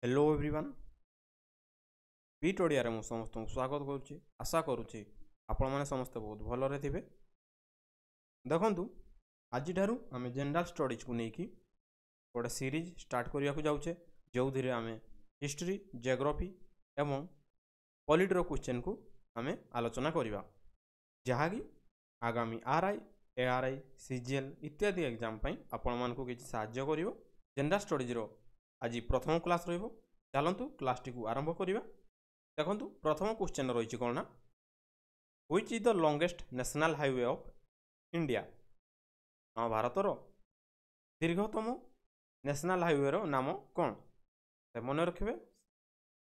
Hello everyone beat Odia मु समस्त स्वागत करुच्ची आशा करुच्ची आपण मैंने समस्ते बहुत भलरे थे। देखु आज आम जनरल स्टडीज को लेकिन गोटे सीरीज स्टार्ट करने को जाऊे जो धीरे आम हिस्ट्री जियोग्राफी एवं पॉलिटर क्वेश्चन को आम आलोचना करवा जहाँकि आगामी आरआई एआरआई सीजीएल इत्यादि एग्जाम आपण मानक किसी साहाय्य कर जनरल स्टडीज आज प्रथम क्लास रही। चलतु क्लास टी आरंभ करवा। देखो प्रथम क्वेश्चन रही कौन ना which is the longest national highway of India. हाँ भारतर दीर्घतम नेशनल हाईवे रो नाम कौन मन रखिए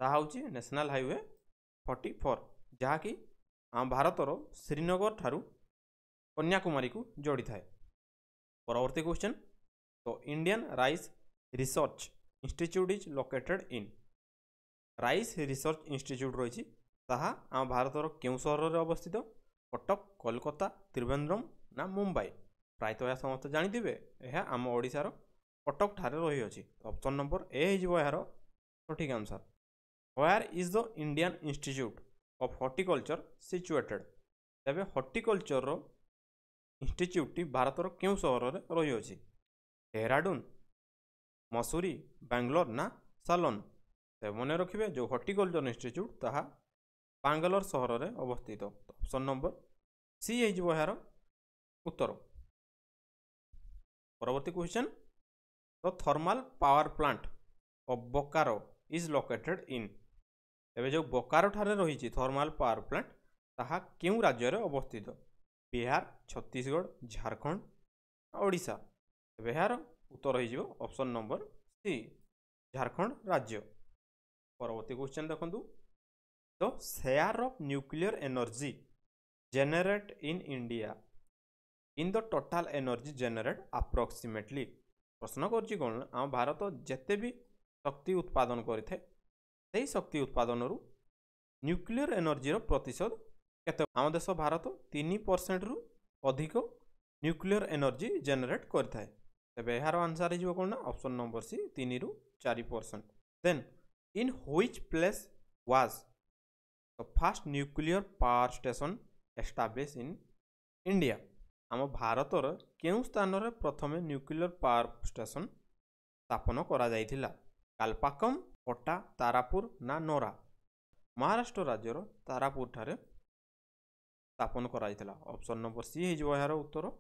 ताकि नेशनल हाईवे 44 जहाँकि आम भारतर श्रीनगर ठारू कन्याकुमारी को जोड़ी थाए। परवर्ती क्वेश्चन तो Indian rice research institute is located in. Rice research institute रही आम भारतर क्यों सहर में अवस्थित कटक कोलकाता त्रिवेंद्रम ना मुंबई। प्रायतः यह समस्त जानिथिबे यह आम ओडिशार कटक ठारे रही अछि। ऑप्शन नंबर ए हो यार सठिक answer. Where is the Indian institute of horticulture situated. तेबे हॉर्टिकल्चर इंस्टीट्यूट भारतर क्यों सहर में रही अछि डेहराडून मसूरी बेंगलोर ना सालन। मन रखिए जो हॉर्टिकल्चर इंस्टीट्यूट ताहा बांगालोर सहर में अवस्थित। ऑप्शन नंबर सी हो यार उत्तर। परवर्ती question the thermal power plant of Bokaro is located in. एबे जो बोकारो ठारे रही थर्मल पावर प्लांट ताहा क्यों राज्य रे अवस्थित बिहार छत्तीसगढ़ झारखंड ओडिशा। एबे यार उत्तर हो ऑप्शन नंबर सी झारखंड राज्य। परवर्ती क्वेश्चन देखो the share of nuclear energy generate in India in the total energy generate approximately. प्रश्न कर कौन आम भारत जिते भी शक्ति उत्पादन करे शक्ति उत्पादन न्यूक्लियर एनर्जी प्रतिशत केते। आम देश भारत 3% रु अधिक न्यूक्लियर एनर्जी जेनरेट करथाय। तेबे यार आंसर हो कौन ऑप्शन नंबर सी 3 रु 4%। Then in which place was the first nuclear power station establish in India. आम भारतर केउं स्थान रे प्रथम न्यूक्लियर पावर स्टेशन स्थापन करा जायथिला कालपाकम कोटा तारापुर ना नोरा। महाराष्ट्र राज्यर तारापुर ठारे स्थापन करा जायथिला। ऑप्शन नंबर सी हो यार उत्तर।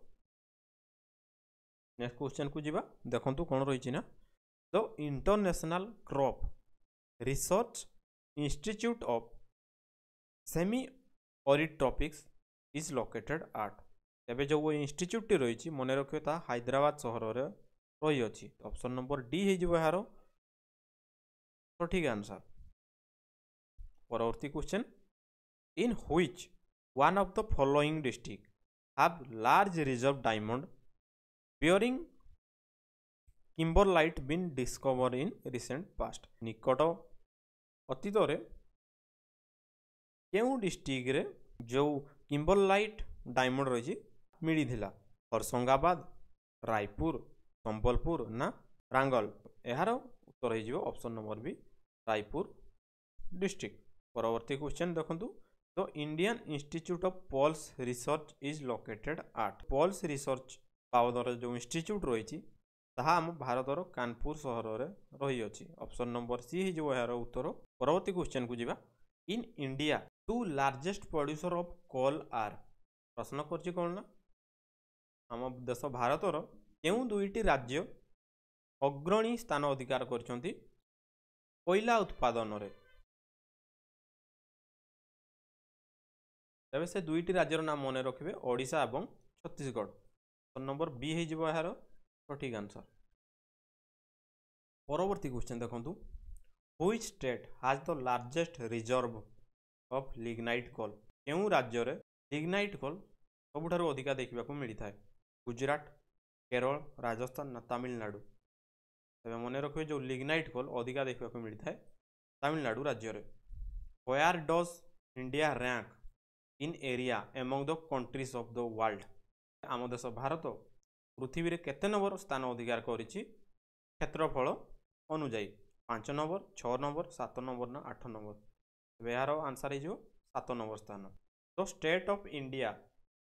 नेक्स्ट क्वेश्चन को जीवा देखंतु कौन रही ना the International Crop Research Institute of Semi Arid Tropics is located at. एबे जो वो इंस्टीट्यूट टी रही मन रखिए हैदराबाद सहर में रही अछि। ऑप्शन नंबर डी हो यार सठिक आंसर। परवर्ती question in which one of the following district have large reserve diamond bearing kimberlite been discover in recent past. निकट अतीत केउं डिस्ट्रिक्ट रे जो किम्बरलाइट डायमंड रही मिली थिला हरसंगाबाद रायपुर संबलपुर ना रांगल। यार उत्तर हो option number B Raipur district. परवर्ती क्वेश्चन देखो the Indian institute of Pulse Research is located at. Pulse research बाबदर जो इंस्टीट्यूट रही आम भारतर कानपुर सहर में रही अछि। ऑप्शन नंबर सी हो यार उत्तर। परवर्ती क्वेश्चन को जीवा in India two largest producer of coal are. प्रश्न कर कौन ना आम देश भारतर केउं दुईटी राज्य अग्रणी स्थान अधिकार करछंती कोयला उत्पादन रे। तबे से दुईटी राज्यर नाम मन रखिए ओडिशा एवं छत्तीसगढ़। नंबर बी हो यार सठिक आंसर। परवर्ती क्वेश्चन देखो which state has the largest reserve of lignite coal. केउं राज्य रे लिग्नाइट कोल सबुठारु अधिका देखा मिलता है गुजरात केरल राजस्थान ना तमिलनाडु। तबे मन रखिए जो लिग्नाइट कोल अधिका देखा मिलता है तमिलनाडु राज्य रे। Where does India rank in area among the countries of the world. आम देश भारत पृथ्वी रे केते नंबर स्थान अधिकार करिछि क्षेत्रफल अनुजाई। 5 नंबर 6 नंबर 7 नंबर ना 8 नंबर यार आंसर हो 7 नंबर स्थान the state of India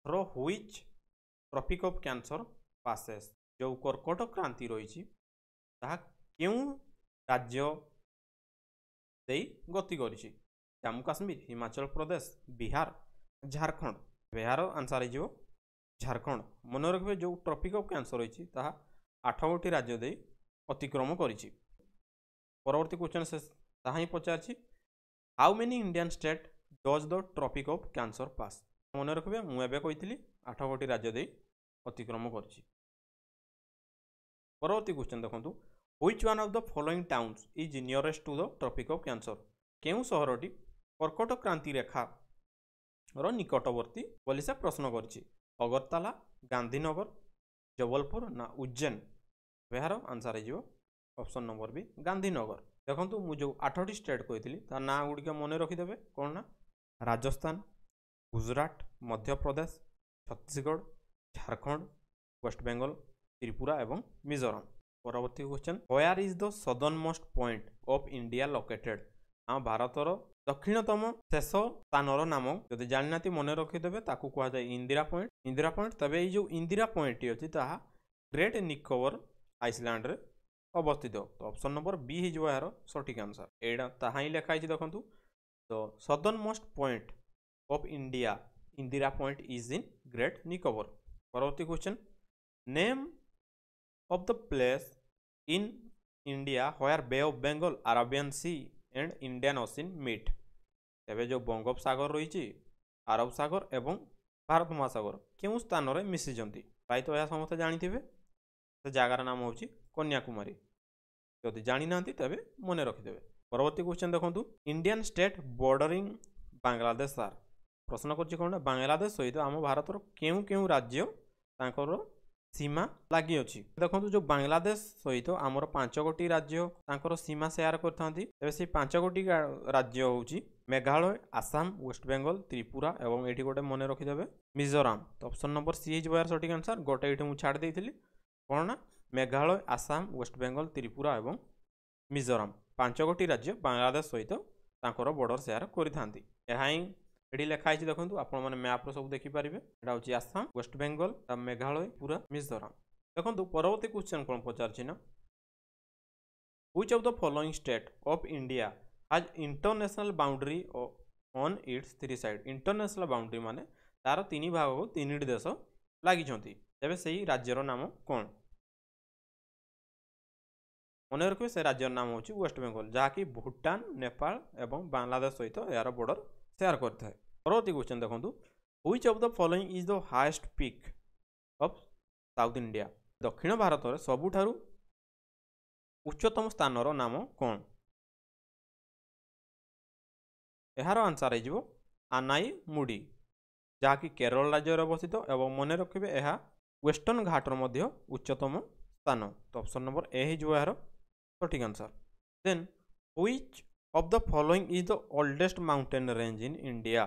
through which tropic of cancer passes जो कर्कट क्रांति रही क्यों राज्य दे गति करी जम्मू काश्मीर हिमाचल प्रदेश बिहार झारखंड बिहार आंसर हो झारखंड मन रखिए जो ट्रॉपिक ऑफ कैंसर रही 8 गोटी राज्य दे अतिक्रम करी परवर्ती क्वेश्चन से ही पचार how many Indian state does the Tropic of Cancer pass मन रखिए मुझे कही 8 गोटी राज्य दे अतिक्रम कर परवर्ती क्वेश्चन देखो which one of the following towns is nearest to the Tropic of Cancer केउं सहरटी कर्कट क्रांति रेखा निकटवर्ती बोली से प्रश्न करछि अगरतला गांधीनगर जबलपुर ना उज्जैन यार आंसर हो ऑप्शन नंबर बी गांधीनगर देखो मुझे 8टी स्टेट कही ना गुड़िक मन रखिदे कौन ना राजस्थान गुजरात मध्य प्रदेश छत्तीसगढ़ झारखंड वेस्ट बेंगल त्रिपुरा एवं मिजोरम परवर्ती question where is the southern most point of India located आम भारतर दक्षिणतम शेष स्थानर नाम जदि जाना मन रखिदे कहुए इंदिरा पॉइंट तबे जो इंदिरा पॉइंट अच्छी ग्रेट निकोबर आइसलैंड रे अवस्थित तो ऑप्शन नंबर बी हो यार सठिक आंसर यहाँ ही लिखाई देखो तो southern most point of India Indira point is in great Nicobar परवर्ती question name of the place in India where Bay of Bengal Arabian Sea and Indian Ocean meet तेरे जो बंगोपसागर रही अरब सागर एवं भारत महासागर क्यों स्थान में मिशिंट प्रायत यह समस्त जानी से जगार नाम हूँ कन्याकुमारी जदि जानी ना तेरे मन रखिदे परवर्ती क्वेश्चन देखो Indian state bordering Bangladesh are प्रश्न कर कौन बांग्लादेश सहित आम भारतर क्यों क्यों राज्य तांकर सीमा लगी अच्छी देखो जो बांग्लादेश सहित आमर 5 गोटी राज्य तांकर सीमा शेयर करते से 5 गोटी राज्य हूँ मेघालय आसाम वेस्ट बेंगल त्रिपुरा एवं ये गोटे मन रखिदे मिजोराम तो ऑप्शन नंबर सी हो यार सठिक आंसर गोटे ये छाड़ देती कौन ना मेघालय आसाम वेस्ट बेंगल त्रिपुरा एवं मिजोराम 5 गोटी राज्य बांग्लादेश सहित बॉर्डर शेयर करते ये लिखाई देखो आप मैप सब देखिपारे यहाँ हूँ आसाम वेस्ट बेंगल मेघालय पूरा मिजोराम देखो परवर्ती क्वेश्चन कौन पचार ना which of the following state of India has international boundary on it's 3 side international boundary माने तार 3 भाग को 3टी देश लगी तेरे से ही राज्यर नाम कौन मन रखिए से राज्यर नाम हूँ वेस्ट बेंगल जहाँकि भूटान नेपाल एवं बांग्लादेश सहित यार बॉर्डर शेयर करता है परवर्ती क्वेश्चन देखो which of the following is the highest peak of south India दक्षिण भारत में सबुठारु उच्चतम स्थानर नाम कौन यार आंसर हो आनाई मुडी जहाँकि केरल राज्य अवस्थित एवं मन रखिए यह वेस्टर्न घाटर मध्य उच्चतम स्थान तो ऑप्शन नंबर ए हो यार सठिक answer then which of the following is the oldest mountain range in India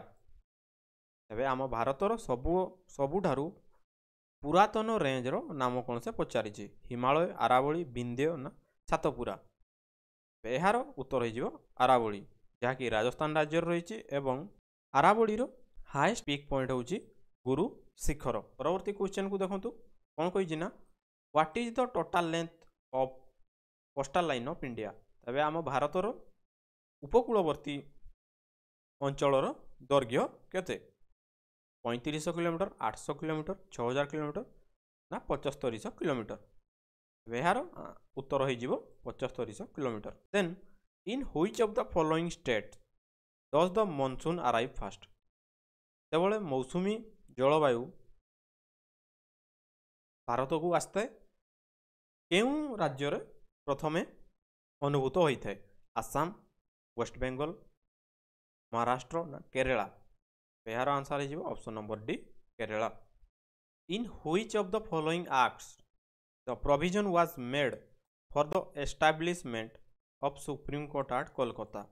तेरे आम भारतर सबुठारु पुरातन रेंज रो नाम कौन से पचारि हिमालय आरावली विंध्य ना सातपुरा यार उत्तर हो आरावली जहाँकि राजस्थान राज्य रही एवं आरावली हाईएस्ट पीक पॉइंट हूँ गुरु शिखर परवर्ती क्वेश्चन को देखो कौन कही ना what is the total length of coastal line of India तेरे आम भारतर उपकूलवर्ती अंचलर दैर्घ्य केते 3500 किलोमीटर 800 किलोमीटर 6000 किलोमीटर ना 7500 किलोमीटर यार उत्तर हो 7500 kilometre then in which of the following state does the monsoon arrive fast तेबले मौसुमी जलवायु भारत को आसता क्यों राज्य प्रथमे अनुभूत होता है आसाम वेस्ट बेंगल महाराष्ट्र ना केरला यार आंसर हो option number D Kerala in which of the following acts the provision was made for the establishment of supreme court at Kolkata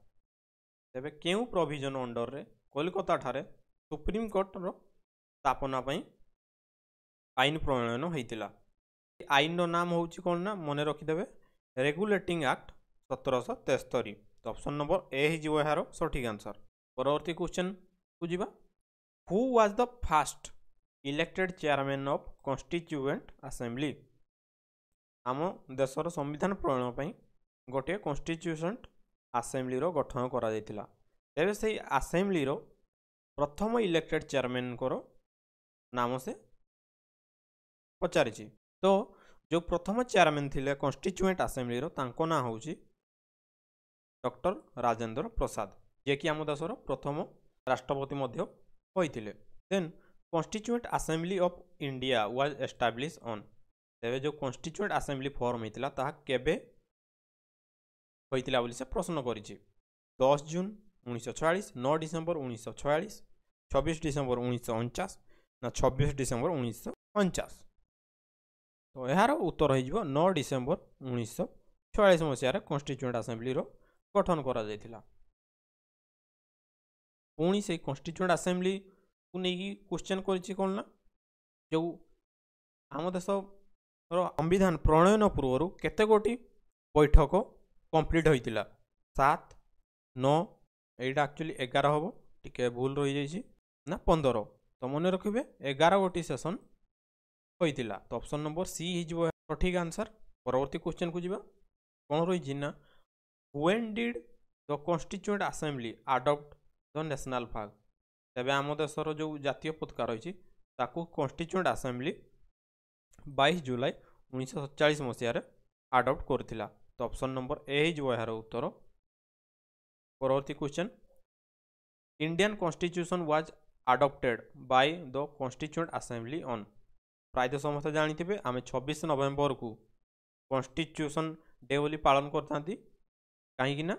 तेबे क्यों प्रोविजन अंडर रे कोलकाता ठारे सुप्रीम कोर्ट रो स्थापना पई आईन प्रणयन होइतिला आईन रो नाम होउची कोन ना मने रखिदेबे रेगुलेटिंग एक्ट 1773। तो ऑप्शन नंबर ए हो यार सठिक आंसर। परवर्ती क्वेश्चन को जीवा। Who was the fast elected chairman of constituent assembly. आम देशर संविधान प्रणयन पर गोटे कॉन्स्टिट्यूएंट असेंबली गठन करा जायतिला। तेबे से असेंबली प्रथम इलेक्टेड चेयरमैन नाम से पचारि। तो जो प्रथम चेयरमैन थिले कॉन्स्टिट्यूएंट असेंबली तांको ना होउची डॉक्टर राजेंद्र प्रसाद, जे कि आम देशर प्रथम राष्ट्रपति मध्य होइतिले। Then constituent assembly of India was establish on. तेबे जो कॉन्स्टिट्यूएंट असेंबली फॉर्म होइतिला ताहा केबे होइतिला बोली से प्रश्न करिछि। 10 जून 1946, 9 डिसेम्बर 1946, 26 डिसेम्बर 1949 ना 26 डिसेम्बर 1949। तो यार उत्तर हो 9 डिसेम्बर 1946 मसीह कॉन्स्टिट्यूएंट असेंबली गठन करा जायतिला। पुणी से कॉन्स्टिट्यूएंट असेंबली को नहीं क्वेश्चन करिछि कोन ना जो आम देश संविधान प्रणयन पूर्व केते गोटी बैठक कंप्लीट होइतिला। 7, 9 एटा एक्चुअली 11 हम टिके भूल रही जाइए ना 15। तो मन रखिए 11 गोटी सेशन होइतिला। तो ऑप्शन नंबर सी हो सठिक आंसर। परवर्ती क्वेश्चन को जीवा। कौन रही ना when did the constituent assembly adopt the national flag. तेबे आम देशर जो जातीय पताका रही ताकू कॉन्स्टिट्यूएंट असेंबली 22 जुलाई 1947 मसीह अडॉप्ट करथिला। तो ऑप्शन नंबर ए हो यार उत्तर। परवर्ती question. Indian constitution was adopted by the constituent assembly on. प्रायतः समस्त जानी आम 26 नवेम्बर को कॉन्स्टिट्यूशन डे बोली पालन करता कहीं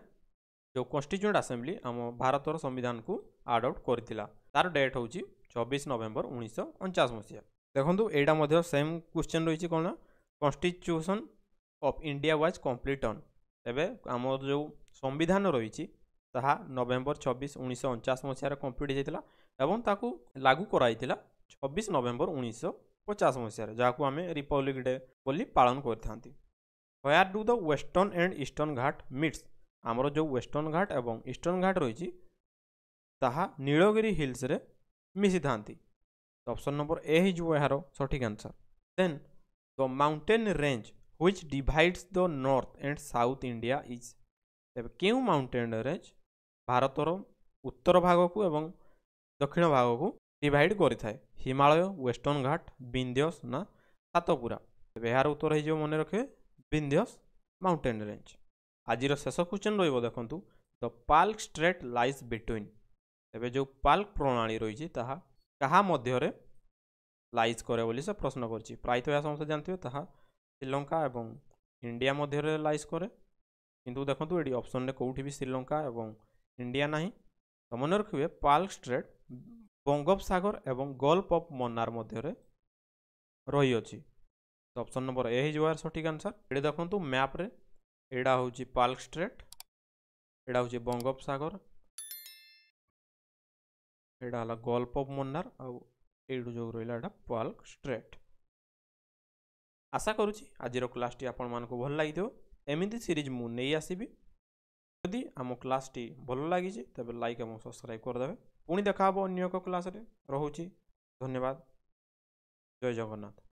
जो कॉन्स्टिट्यूएंट असेंबली आम भारतर संविधान को अडॉप्ट करथिला तार डेट हूँ 26 नवेम्बर 1949 मसीहा। देखो यहाँ सेम क्वेश्चन रही कौन constitution of India was complete on. तेबे आम जो संविधान रही नवेम्बर 26 1949 मसीह कंप्लीट होता एवं ताकू लागू कराई 26 नवेम्बर 1950 मसीह जहाँ आम रिपब्लिक डे बोली पालन करते। Where do the Western and Eastern Ghat meets. आमर जो वेस्टर्न घाट एवं ईस्टर्न घाट रही नीलगिरी हिल्स रे मिसी था। ऑप्शन नंबर ए हो यार सठिक answer. Then the mountain range which divides the north and south India is. तेबे केउ माउंटेन रेंज भारतर उत्तर भाग को एवं दक्षिण भाग को डिवाइड करिथाए। हिमालय, वेस्टर्न घाट, विंध्यस ना सातपुरा। तेबे यार उत्तर हो मन रखिए विंध्यस माउंटेन रेंज। आज शेष क्वेश्चन रही देखूँ the Palk straight lies between. तेबे जो पाल्क प्रणाली रही कहा मध्य लाइज करे बोली से प्रश्न कर। प्रायतः यह समस्त जानते श्रीलंका एवं इंडिया मध्य लाइज करे किंतु देखो ये ऑप्शन रे कौटी भी श्रीलंका एवं इंडिया नहीं। तो मन रखिए पाल्क स्ट्रेट बंगोपसागर एवं गल्फ ऑफ मन्नार मध्य रही अछि। तो ऑप्शन नंबर ए हो सठिक आंसर। ये देखो मैप रे एडा हूँ पाल्क स्ट्रेट, एडा हूँ बंगोपसागर, एडा हला गल्फ ऑफ मन्नार आउ जो रहा पाल्क स्ट्रेट। आशा करुँची आज क्लास टी आपण मानक भल लगी एमती सीरीज मु नहीं आसबि। यदि आम क्लास टी भल लगी तेज लाइक और सब्सक्राइब करदे। पुणी देखा अन्य एक क्लास रे। रहुची धन्यवाद। जय जगन्नाथ।